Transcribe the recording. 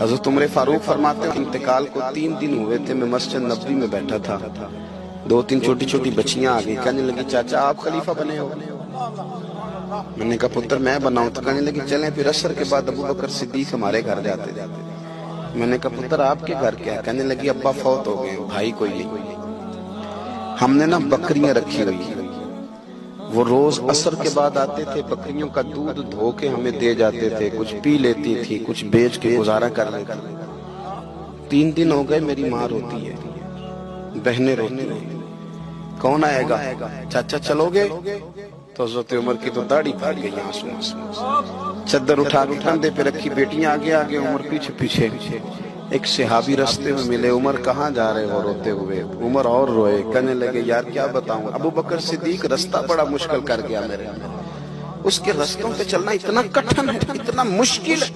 हज़रत उमर फारूक फरमाते हैं इंतकाल को 3 दिन हुए थे, मैं मस्जिद नबवी में बैठा था, 2-3 छोटी छोटी बच्चियां आ गई, कहने लगी चाचा आप खलीफा बने हो। मैंने कहा पुत्र मैं बनाऊं, तो कहने लगी चलें फिर असर के बाद अबू बकर सिद्दीक हमारे घर जाते जाते। मैंने कहा पुत्र आपके घर क्या है? कहने लगी अब्बा फौत हो गए, भाई कोई नहीं। हमने ना बकरियां रखी हुई, वो रोज असर के बाद आते थे, बकरियों का दूध धो के हमें दे जाते थे, कुछ पी लेती थी, कुछ बेच के गुजारा कर लेती। 3 दिन हो गए, मेरी माँ रोती है, बहनें रोती हैं, कौन आएगा? चाचा चलोगे? तो हज़रत उमर की तो दाढ़ी फट गई आंसू आंसू। चद्दर उठा के कंधे पे रखी, बेटियां आगे आगे, उमर पीछे पीछे। एक सहाबी रास्ते में मिले, उमर कहाँ जा रहे हो रोते हुए? उमर और रोए, कहने लगे यार क्या बताऊं, अबू बकर सिद्दीक रास्ता बड़ा मुश्किल कर गया मेरे, उसके रास्तों पे चलना इतना कठिन है, इतना मुश्किल है।